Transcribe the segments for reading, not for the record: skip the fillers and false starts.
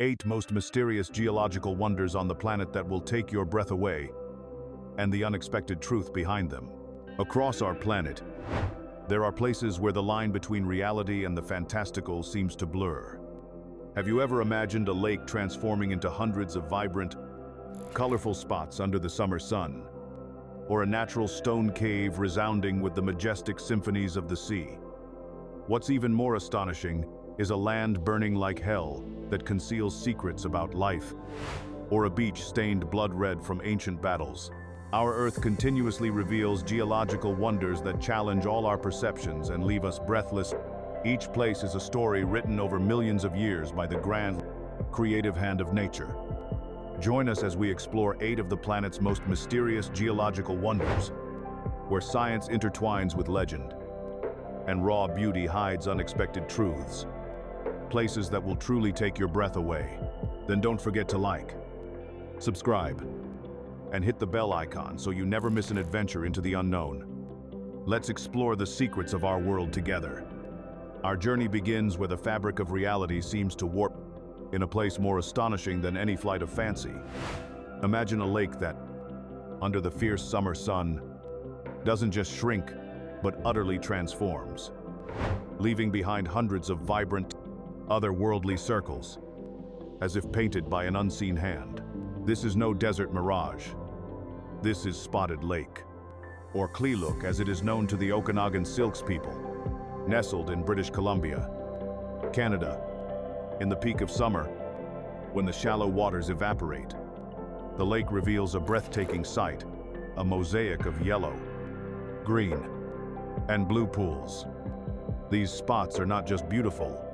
8 most mysterious geological wonders on the planet that will take your breath away, and the unexpected truth behind them. Across our planet, there are places where the line between reality and the fantastical seems to blur. Have you ever imagined a lake transforming into hundreds of vibrant, colorful spots under the summer sun? Or a natural stone cave resounding with the majestic symphonies of the sea? What's even more astonishing is a land burning like hell that conceals secrets about life, or a beach stained blood red from ancient battles. Our Earth continuously reveals geological wonders that challenge all our perceptions and leave us breathless. Each place is a story written over millions of years by the grand, creative hand of nature. Join us as we explore 8 of the planet's most mysterious geological wonders, where science intertwines with legend, and raw beauty hides unexpected truths. Places that will truly take your breath away. Then don't forget to like, subscribe, and hit the bell icon so you never miss an adventure into the unknown. Let's explore the secrets of our world together. Our journey begins where the fabric of reality seems to warp, in a place more astonishing than any flight of fancy. Imagine a lake that, under the fierce summer sun, doesn't just shrink, but utterly transforms, leaving behind hundreds of vibrant, otherworldly circles, as if painted by an unseen hand. This is no desert mirage. This is Spotted Lake, or Kliluk as it is known to the Okanagan Silks people, nestled in British Columbia, Canada. In the peak of summer, when the shallow waters evaporate, the lake reveals a breathtaking sight, a mosaic of yellow, green, and blue pools. These spots are not just beautiful,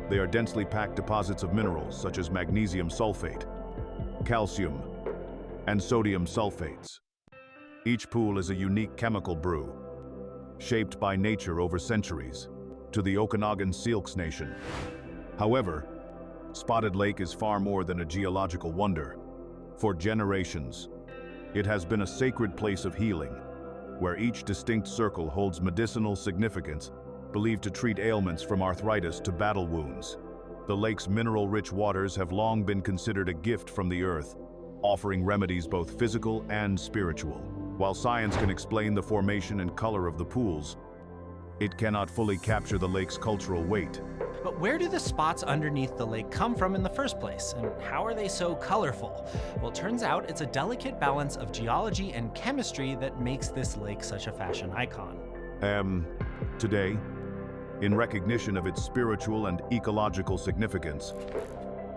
they are densely packed deposits of minerals such as magnesium sulfate, calcium, and sodium sulfates. Each pool is a unique chemical brew, shaped by nature over centuries, to the Okanagan Silks Nation. However, Spotted Lake is far more than a geological wonder. For generations, it has been a sacred place of healing, where each distinct circle holds medicinal significance, believed to treat ailments from arthritis to battle wounds. The lake's mineral-rich waters have long been considered a gift from the earth, offering remedies both physical and spiritual. While science can explain the formation and color of the pools, it cannot fully capture the lake's cultural weight. But where do the spots underneath the lake come from in the first place, and how are they so colorful? Well, it turns out it's a delicate balance of geology and chemistry that makes this lake such a fashion icon. Today, in recognition of its spiritual and ecological significance,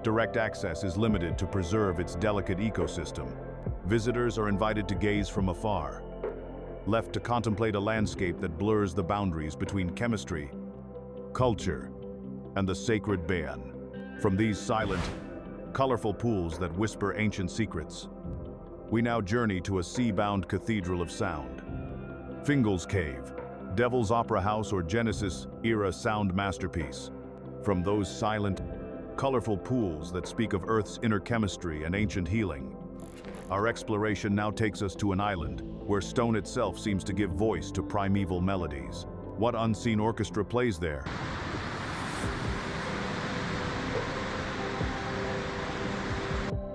direct access is limited to preserve its delicate ecosystem. Visitors are invited to gaze from afar, left to contemplate a landscape that blurs the boundaries between chemistry, culture, and the sacred Bayan. From these silent, colorful pools that whisper ancient secrets, we now journey to a sea-bound cathedral of sound. Fingal's Cave, Devil's Opera House or Genesis-era sound masterpiece. From those silent, colorful pools that speak of Earth's inner chemistry and ancient healing, our exploration now takes us to an island where stone itself seems to give voice to primeval melodies. What unseen orchestra plays there?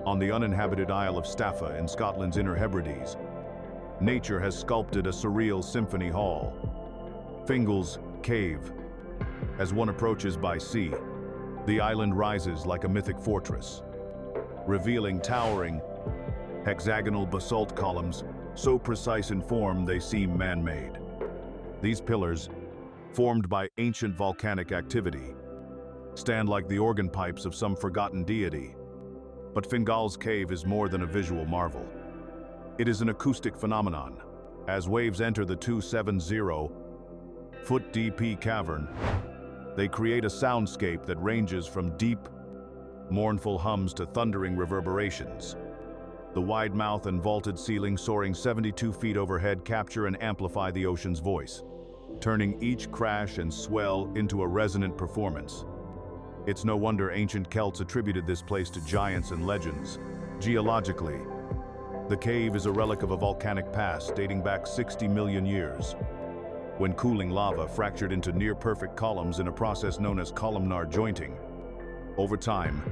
On the uninhabited Isle of Staffa in Scotland's Inner Hebrides, nature has sculpted a surreal symphony hall. Fingal's Cave. As one approaches by sea, the island rises like a mythic fortress, revealing towering, hexagonal basalt columns so precise in form they seem man-made. These pillars, formed by ancient volcanic activity, stand like the organ pipes of some forgotten deity. But Fingal's Cave is more than a visual marvel. It is an acoustic phenomenon. As waves enter the 270-foot-deep cavern, they create a soundscape that ranges from deep, mournful hums to thundering reverberations. The wide mouth and vaulted ceiling soaring 72 feet overhead capture and amplify the ocean's voice, turning each crash and swell into a resonant performance. It's no wonder ancient Celts attributed this place to giants and legends. Geologically, the cave is a relic of a volcanic past dating back 60 million years, when cooling lava fractured into near-perfect columns in a process known as columnar jointing. Over time,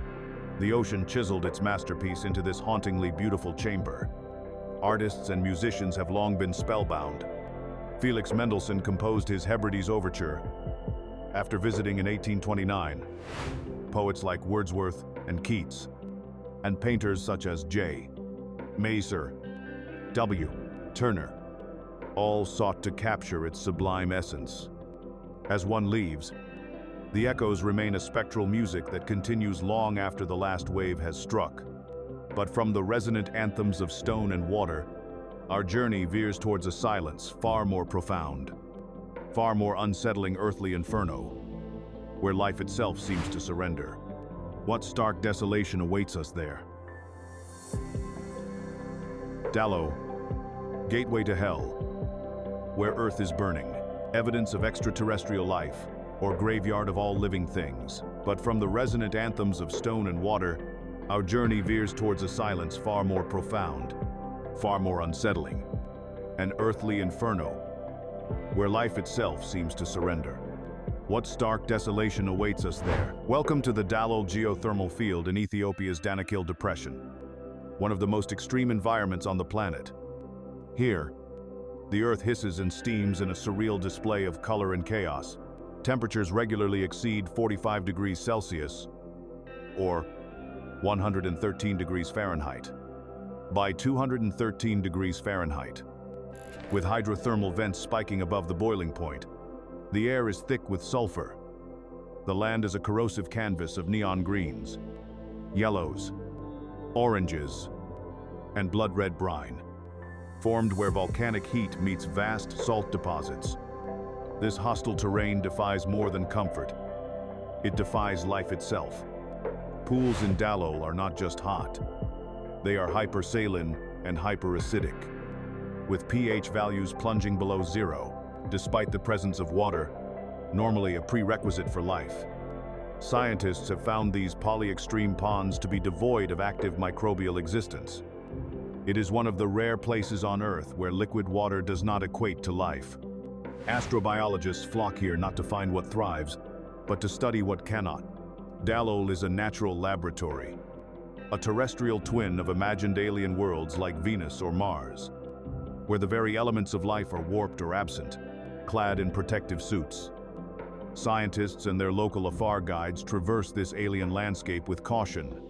The ocean chiseled its masterpiece into this hauntingly beautiful chamber. Artists and musicians have long been spellbound. Felix Mendelssohn composed his Hebrides Overture after visiting in 1829. Poets like Wordsworth and Keats, and painters such as J. Macer, W. Turner, all sought to capture its sublime essence. As one leaves, the echoes remain a spectral music that continues long after the last wave has struck. But from the resonant anthems of stone and water, our journey veers towards a silence far more profound, far more unsettling earthly inferno, where life itself seems to surrender. What stark desolation awaits us there? Dallo, gateway to hell, where earth is burning, evidence of extraterrestrial life, or graveyard of all living things. But from the resonant anthems of stone and water, our journey veers towards a silence far more profound, far more unsettling, an earthly inferno, where life itself seems to surrender. What stark desolation awaits us there? Welcome to the Dallo geothermal field in Ethiopia's Danakil Depression, one of the most extreme environments on the planet. Here, the earth hisses and steams in a surreal display of color and chaos. Temperatures regularly exceed 45 degrees Celsius, or 113 degrees Fahrenheit, by 213 degrees Fahrenheit. With hydrothermal vents spiking above the boiling point, the air is thick with sulfur. The land is a corrosive canvas of neon greens, yellows, oranges, and blood-red brine, formed where volcanic heat meets vast salt deposits. This hostile terrain defies more than comfort. It defies life itself. Pools in Dallo are not just hot. They are hypersaline and hyperacidic, with pH values plunging below zero, despite the presence of water, normally a prerequisite for life. Scientists have found these polyextreme ponds to be devoid of active microbial existence. It is one of the rare places on Earth where liquid water does not equate to life. Astrobiologists flock here not to find what thrives, but to study what cannot. Dallo is a natural laboratory, a terrestrial twin of imagined alien worlds like Venus or Mars, where the very elements of life are warped or absent, clad in protective suits. Scientists and their local afar guides traverse this alien landscape with caution,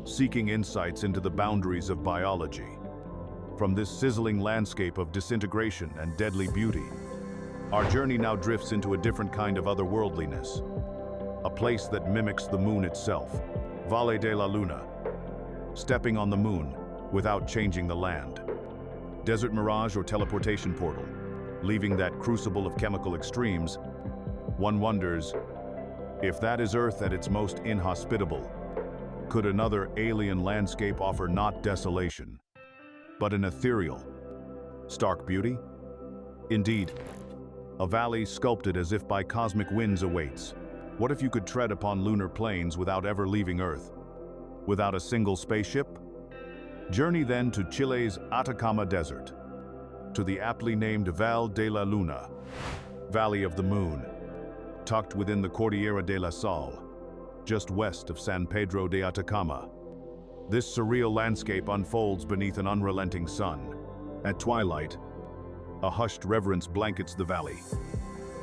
seeking insights into the boundaries of biology. From this sizzling landscape of disintegration and deadly beauty, our journey now drifts into a different kind of otherworldliness, a place that mimics the moon itself, Valle de la Luna, stepping on the moon without changing the land. Desert mirage or teleportation portal, leaving that crucible of chemical extremes, one wonders, if that is Earth at its most inhospitable, could another alien landscape offer not desolation, but an ethereal, stark beauty? Indeed, a valley sculpted as if by cosmic winds awaits. What if you could tread upon lunar plains without ever leaving Earth? Without a single spaceship? Journey then to Chile's Atacama Desert, to the aptly named Valle de la Luna, Valley of the Moon, tucked within the Cordillera de la Sal, just west of San Pedro de Atacama. This surreal landscape unfolds beneath an unrelenting sun. At twilight, a hushed reverence blankets the valley,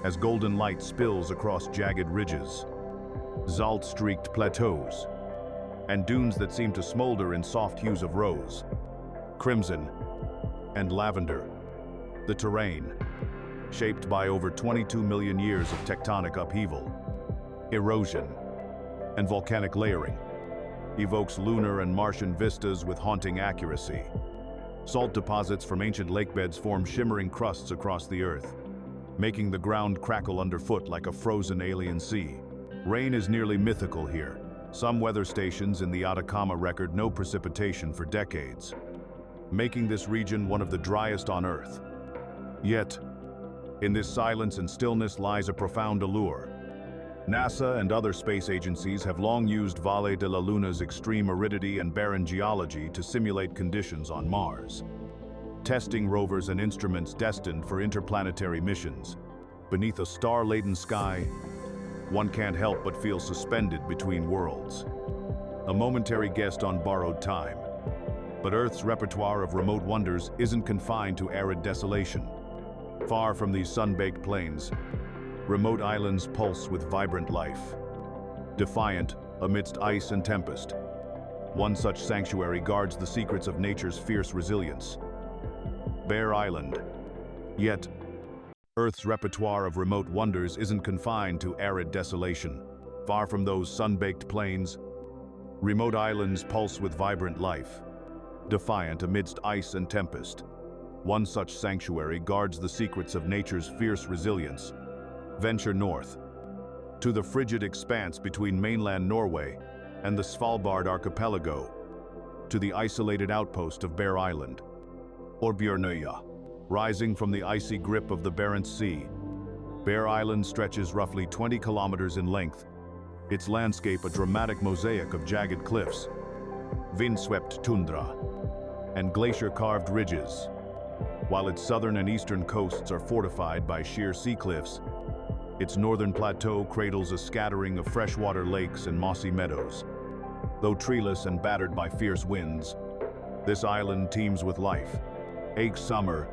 as golden light spills across jagged ridges, salt-streaked plateaus, and dunes that seem to smolder in soft hues of rose, crimson, and lavender. The terrain, shaped by over 22 million years of tectonic upheaval, erosion, and volcanic layering, evokes lunar and Martian vistas with haunting accuracy. Salt deposits from ancient lakebeds form shimmering crusts across the Earth, making the ground crackle underfoot like a frozen alien sea. Rain is nearly mythical here. Some weather stations in the Atacama record no precipitation for decades, making this region one of the driest on Earth. Yet, in this silence and stillness lies a profound allure. NASA and other space agencies have long used Valle de la Luna's extreme aridity and barren geology to simulate conditions on Mars, testing rovers and instruments destined for interplanetary missions. Beneath a star-laden sky, one can't help but feel suspended between worlds. a momentary guest on borrowed time. But Earth's repertoire of remote wonders isn't confined to arid desolation. Far from these sun-baked plains, remote islands pulse with vibrant life. Defiant amidst ice and tempest, one such sanctuary guards the secrets of nature's fierce resilience. Bear Island. Yet, Earth's repertoire of remote wonders isn't confined to arid desolation. Far from those sun-baked plains, remote islands pulse with vibrant life. Defiant amidst ice and tempest, one such sanctuary guards the secrets of nature's fierce resilience. Venture north, to the frigid expanse between mainland Norway and the Svalbard archipelago, to the isolated outpost of Bear Island, or Bjørnøya. Rising from the icy grip of the Barents Sea, Bear Island stretches roughly 20 kilometers in length, its landscape a dramatic mosaic of jagged cliffs, windswept tundra, and glacier-carved ridges. While its southern and eastern coasts are fortified by sheer sea cliffs, its northern plateau cradles a scattering of freshwater lakes and mossy meadows. Though treeless and battered by fierce winds, this island teems with life. Each summer,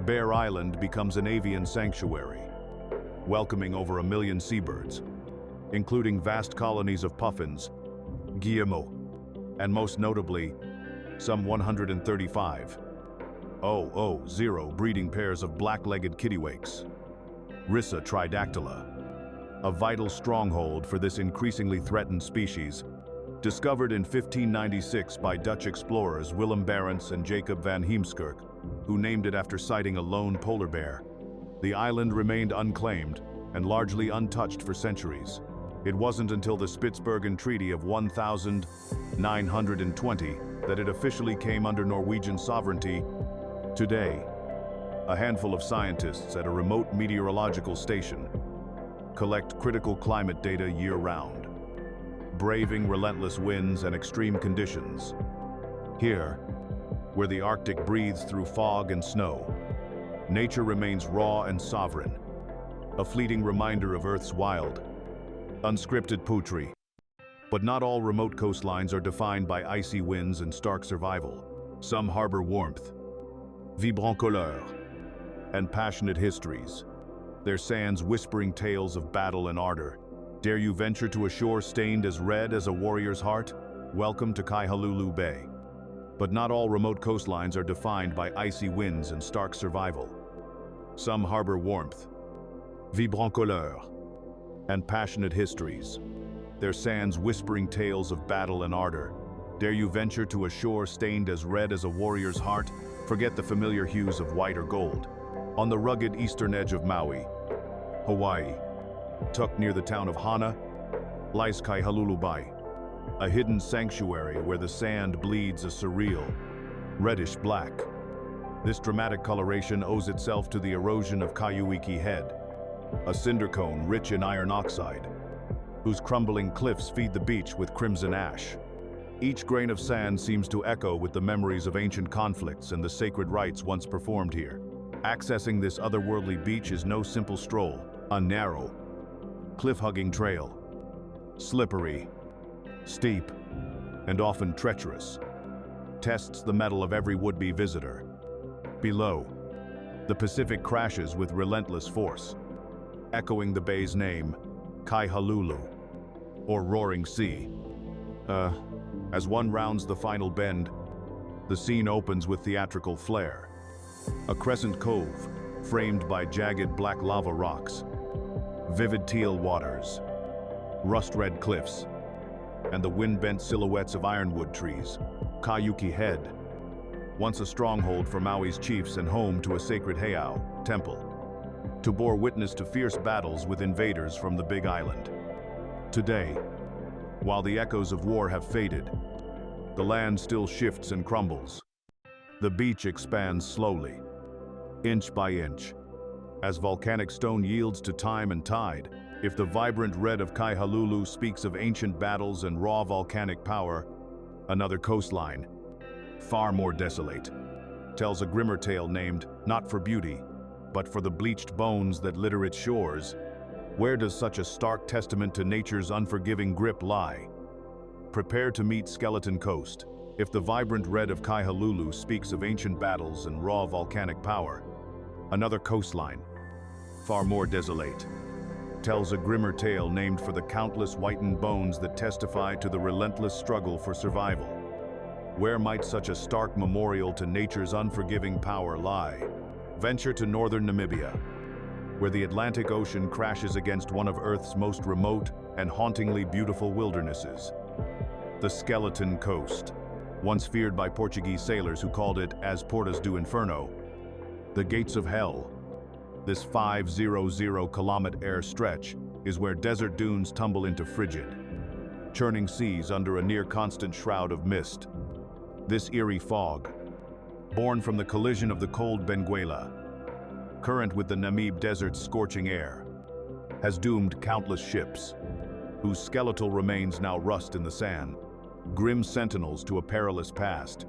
Bear Island becomes an avian sanctuary, welcoming over 1 million seabirds, including vast colonies of puffins, guillemots, and most notably, some 135 breeding pairs of black-legged kittiwakes, Rissa tridactyla, a vital stronghold for this increasingly threatened species. Discovered in 1596 by Dutch explorers Willem Barents and Jacob van Heemskerk, who named it after sighting a lone polar bear, the island remained unclaimed and largely untouched for centuries. It wasn't until the Spitsbergen Treaty of 1920 that it officially came under Norwegian sovereignty. Today, a handful of scientists at a remote meteorological station collect critical climate data year-round, braving relentless winds and extreme conditions. Here, where the Arctic breathes through fog and snow, nature remains raw and sovereign, a fleeting reminder of Earth's wild, unscripted poetry. But not all remote coastlines are defined by icy winds and stark survival. Some harbor warmth, vibrant couleurs, and passionate histories, their sands whispering tales of battle and ardor. Dare you venture to a shore stained as red as a warrior's heart? Welcome to Kaihalulu Bay. But not all remote coastlines are defined by icy winds and stark survival. Some harbor warmth, vibrant couleurs, and passionate histories, their sands whispering tales of battle and ardor. Dare you venture to a shore stained as red as a warrior's heart? Forget the familiar hues of white or gold. On the rugged eastern edge of Maui, Hawaii, tucked near the town of Hana, lies Kaihalulu Bay, a hidden sanctuary where the sand bleeds a surreal, reddish-black. This dramatic coloration owes itself to the erosion of Kaiuiki Head, a cinder cone rich in iron oxide, whose crumbling cliffs feed the beach with crimson ash. Each grain of sand seems to echo with the memories of ancient conflicts and the sacred rites once performed here. Accessing this otherworldly beach is no simple stroll. A narrow, cliff-hugging trail, slippery, steep, and often treacherous, tests the mettle of every would-be visitor. Below, the Pacific crashes with relentless force, echoing the bay's name, Kaihalulu, or Roaring Sea. As one rounds the final bend, the scene opens with theatrical flair. A crescent cove, framed by jagged black lava rocks, vivid teal waters, rust-red cliffs, and the wind-bent silhouettes of ironwood trees. Kaiuiki Head, once a stronghold for Maui's chiefs and home to a sacred heiau temple, to bore witness to fierce battles with invaders from the Big Island. Today, while the echoes of war have faded, the land still shifts and crumbles. The beach expands slowly, inch by inch, as volcanic stone yields to time and tide. If the vibrant red of Kaihalulu speaks of ancient battles and raw volcanic power, another coastline, far more desolate, tells a grimmer tale named not for beauty, but for the bleached bones that litter its shores. Where does such a stark testament to nature's unforgiving grip lie? Prepare to meet Skeleton Coast. If the vibrant red of Kaihululu speaks of ancient battles and raw volcanic power, another coastline, far more desolate, tells a grimmer tale named for the countless whitened bones that testify to the relentless struggle for survival. Where might such a stark memorial to nature's unforgiving power lie? Venture to northern Namibia, where the Atlantic Ocean crashes against one of Earth's most remote and hauntingly beautiful wildernesses. The Skeleton Coast, once feared by Portuguese sailors who called it as Portas do Inferno, the gates of hell. This 500-kilometer air stretch is where desert dunes tumble into frigid, churning seas under a near-constant shroud of mist. This eerie fog, born from the collision of the cold Benguela, current with the Namib Desert's scorching air, has doomed countless ships, whose skeletal remains now rust in the sand, grim sentinels to a perilous past.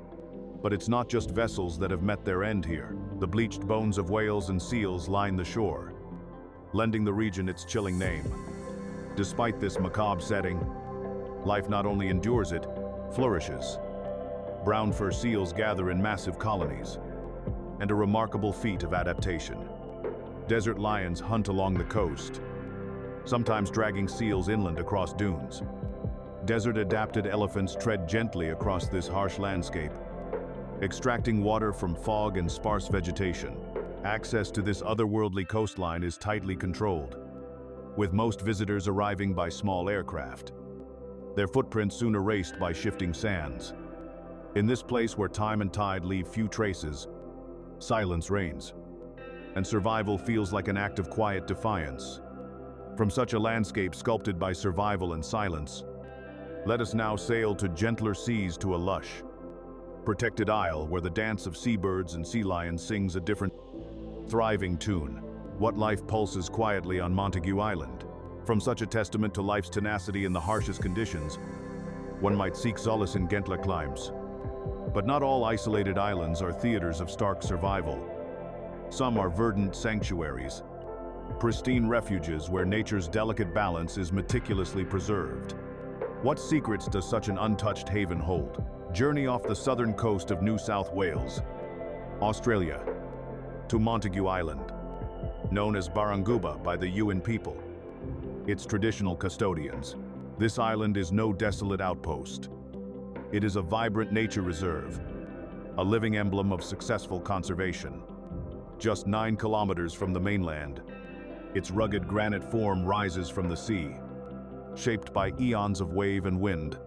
But it's not just vessels that have met their end here. The bleached bones of whales and seals line the shore, lending the region its chilling name. Despite this macabre setting, life not only endures it, flourishes. Brown fur seals gather in massive colonies, and a remarkable feat of adaptation. Desert lions hunt along the coast, sometimes dragging seals inland across dunes. Desert-adapted elephants tread gently across this harsh landscape, extracting water from fog and sparse vegetation. Access to this otherworldly coastline is tightly controlled, with most visitors arriving by small aircraft, their footprints soon erased by shifting sands. In this place where time and tide leave few traces, silence reigns, and survival feels like an act of quiet defiance. From such a landscape sculpted by survival and silence, let us now sail to gentler seas, to a lush, protected isle where the dance of seabirds and sea lions sings a different, thriving tune. What life pulses quietly on Montague Island? From such a testament to life's tenacity in the harshest conditions, one might seek solace in gentler climes. But not all isolated islands are theaters of stark survival. Some are verdant sanctuaries, pristine refuges where nature's delicate balance is meticulously preserved. What secrets does such an untouched haven hold? Journey off the southern coast of New South Wales, Australia, to Montague Island, known as Baranguba by the Yuin people, its traditional custodians. This island is no desolate outpost. It is a vibrant nature reserve, a living emblem of successful conservation. Just 9 kilometers from the mainland, its rugged granite form rises from the sea, shaped by eons of wave and wind.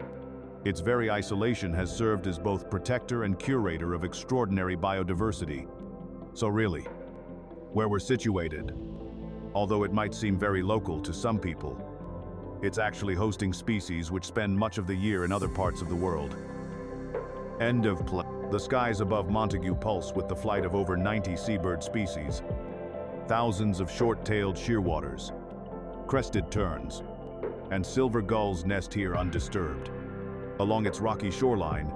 Its very isolation has served as both protector and curator of extraordinary biodiversity. So really, where we're situated, although it might seem very local to some people, it's actually hosting species which spend much of the year in other parts of the world. End of play. The skies above Montague pulse with the flight of over 90 seabird species, thousands of short-tailed shearwaters, crested terns, and silver gulls nest here undisturbed. Along its rocky shoreline,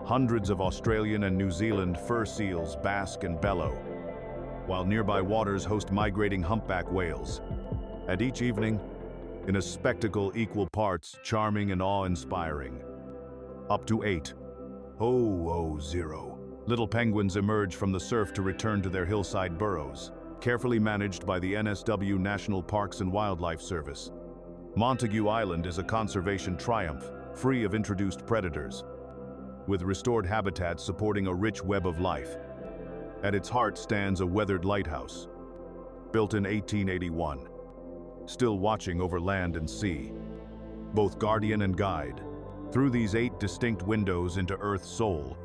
hundreds of Australian and New Zealand fur seals bask and bellow, while nearby waters host migrating humpback whales. And each evening, in a spectacle equal parts charming and awe-inspiring, up to 8 little penguins emerge from the surf to return to their hillside burrows, carefully managed by the NSW National Parks and Wildlife Service. Montague Island is a conservation triumph, free of introduced predators, with restored habitats supporting a rich web of life. At its heart stands a weathered lighthouse, built in 1881, still watching over land and sea, both guardian and guide, through these 8 distinct windows into Earth's soul,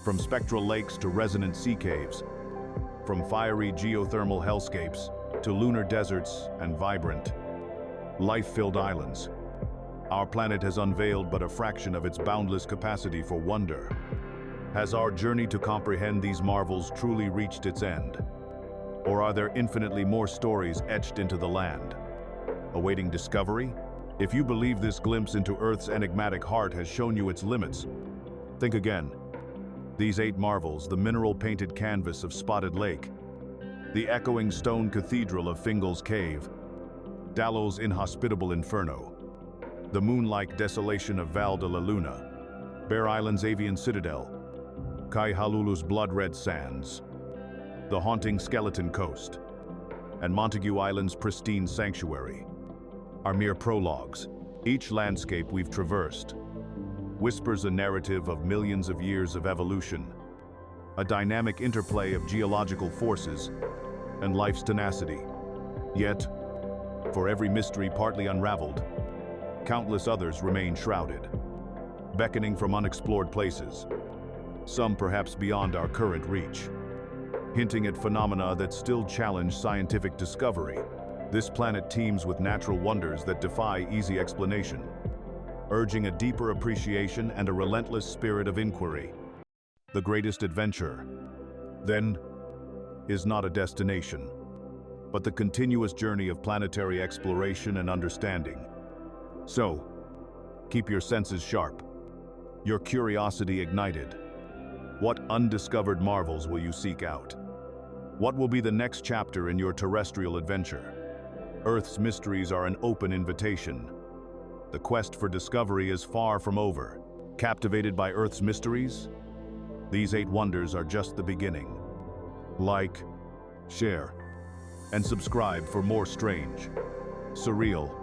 from spectral lakes to resonant sea caves, from fiery geothermal hellscapes to lunar deserts and vibrant, life-filled islands. Our planet has unveiled but a fraction of its boundless capacity for wonder. Has our journey to comprehend these marvels truly reached its end? Or are there infinitely more stories etched into the land, awaiting discovery? If you believe this glimpse into Earth's enigmatic heart has shown you its limits, think again. These 8 marvels, the mineral-painted canvas of Spotted Lake, the echoing stone cathedral of Fingal's Cave, Dallow's inhospitable inferno, The moon-like desolation of Val de la Luna, Bear Island's avian citadel, Kaihalulu's blood-red sands, the haunting Skeleton Coast, and Montague Island's pristine sanctuary are mere prologues. Each landscape we've traversed whispers a narrative of millions of years of evolution, a dynamic interplay of geological forces and life's tenacity. Yet, for every mystery partly unraveled, countless others remain shrouded, beckoning from unexplored places, some perhaps beyond our current reach, hinting at phenomena that still challenge scientific discovery. This planet teems with natural wonders that defy easy explanation, urging a deeper appreciation and a relentless spirit of inquiry. The greatest adventure, then, is not a destination, but the continuous journey of planetary exploration and understanding. So, keep your senses sharp, your curiosity ignited. What undiscovered marvels will you seek out? What will be the next chapter in your terrestrial adventure? Earth's mysteries are an open invitation. The quest for discovery is far from over. Captivated by Earth's mysteries? These 8 wonders are just the beginning. Like, share, and subscribe for more strange, surreal,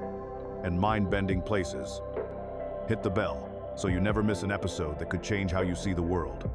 and mind-bending places. Hit the bell so you never miss an episode that could change how you see the world.